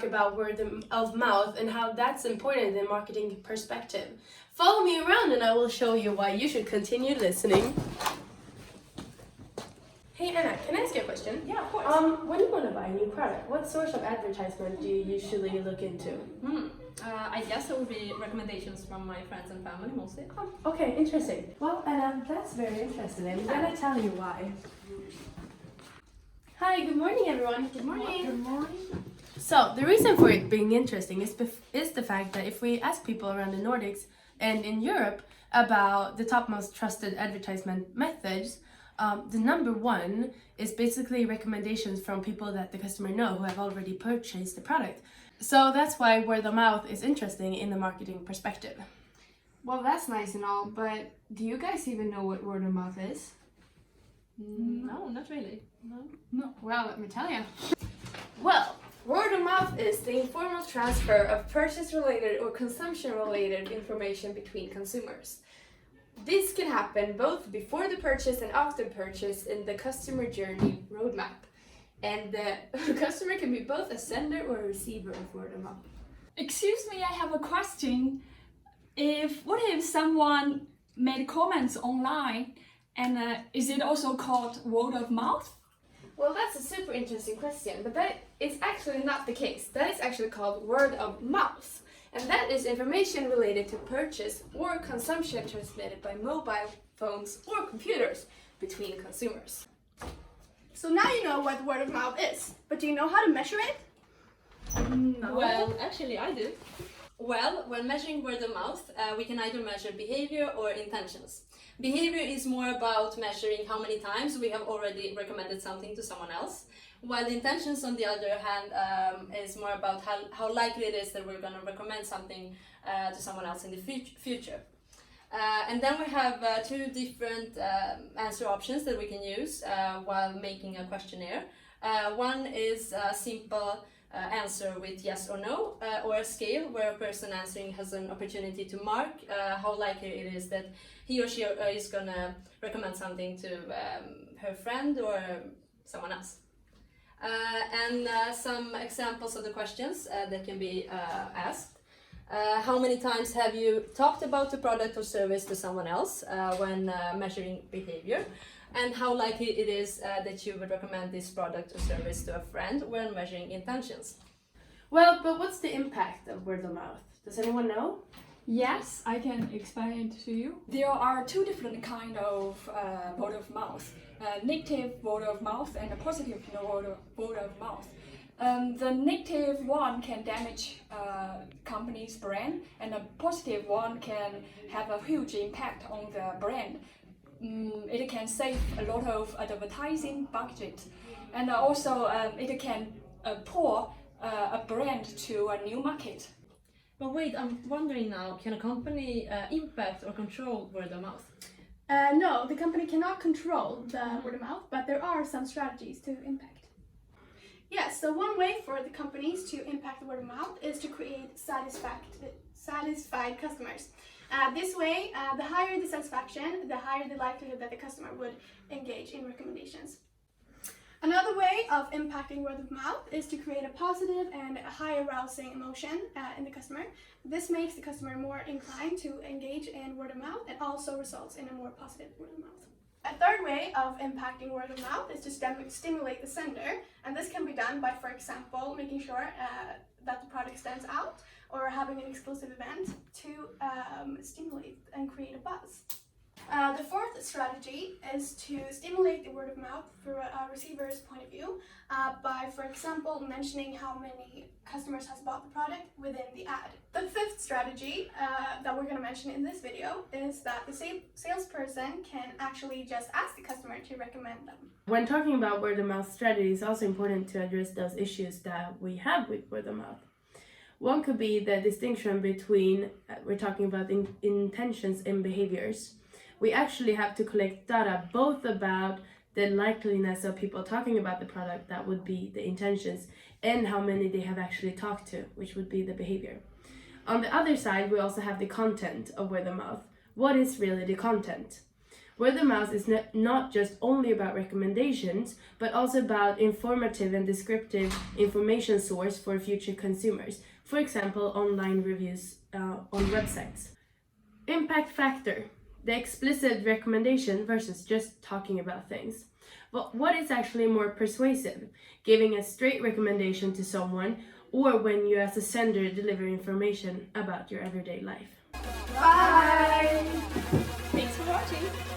talk about word of mouth and how that's important in marketing perspective. Follow me around and I will show you why you should continue listening. Hey Anna, can I ask you a question? Yeah, of course. When you want to buy a new product, what source of advertisement do you usually look into? I guess it would be recommendations from my friends and family mostly. Oh, okay, interesting. Well, Anna, that's very interesting. I'm gonna tell you why. Hi, good morning everyone. Good morning. Good morning. So, the reason for it being interesting is the fact that if we ask people around the Nordics and in Europe about the top most trusted advertisement methods, the number one is basically recommendations from people that the customer know who have already purchased the product. So that's why word of mouth is interesting in the marketing perspective. Well, that's nice and all, but do you guys even know what word of mouth is? No, not really. No. Well, let me tell you. Well, word of mouth is the informal transfer of purchase-related or consumption-related information between consumers. This can happen both before the purchase and after purchase in the customer journey roadmap. And the customer can be both a sender or a receiver of word of mouth. Excuse me, I have a question. What if someone made comments online and is it also called word of mouth? Well, that's a super interesting question, but that is actually not the case. That is actually called word of mouth. And that is information related to purchase or consumption transmitted by mobile phones or computers between consumers. So now you know what word of mouth is, but do you know how to measure it? No. Well, actually I do. Well, when measuring word of mouth, we can either measure behavior or intentions. Behavior is more about measuring how many times we have already recommended something to someone else, while intentions, on the other hand, is more about how likely it is that we're going to recommend something to someone else in the future. And then we have two different answer options that we can use while making a questionnaire. One is a simple answer with yes or no, or a scale where a person answering has an opportunity to mark how likely it is that he or she is going to recommend something to her friend or someone else. And some examples of the questions that can be asked. How many times have you talked about the product or service to someone else when measuring behavior? And how likely it is that you would recommend this product or service to a friend when measuring intentions? Well, but what's the impact of word of mouth? Does anyone know? Yes, I can explain it to you. There are two different kind of word of mouth. Negative word of mouth and a positive word of mouth. The negative one can damage company's brand, and the positive one can have a huge impact on the brand. It can save a lot of advertising budget, and also it can pull a brand to a new market. But wait, I'm wondering now, can a company impact or control word of mouth? No, the company cannot control the word of mouth, but there are some strategies to impact. Yes, so one way for the companies to impact the word of mouth is to create satisfied customers. This way, the higher the satisfaction, the higher the likelihood that the customer would engage in recommendations. Another way of impacting word of mouth is to create a positive and a high arousing emotion in the customer. This makes the customer more inclined to engage in word of mouth and also results in a more positive word of mouth. A third way of impacting word of mouth is to stimulate the sender, and this can be done by, for example, making sure that the product stands out or having an exclusive event to stimulate and create a buzz. The fourth strategy is to stimulate the word of mouth through a receiver's point of view by, for example, mentioning how many customers has bought the product within the ad. The fifth strategy that we're going to mention in this video is that the salesperson can actually just ask the customer to recommend them. When talking about word of mouth strategy, it's also important to address those issues that we have with word of mouth. One could be the distinction between, we're talking about intentions and behaviors. We actually have to collect data both about the likeliness of people talking about the product, that would be the intentions, and how many they have actually talked to, which would be the behavior. On the other side, we also have the content of word of mouth. What is really the content? Word of mouth is not just only about recommendations, but also about informative and descriptive information source for future consumers. For example, online reviews on websites. Impact factor, the explicit recommendation versus just talking about things. Well, what is actually more persuasive? Giving a straight recommendation to someone, or when you as a sender deliver information about your everyday life? Bye! Thanks for watching!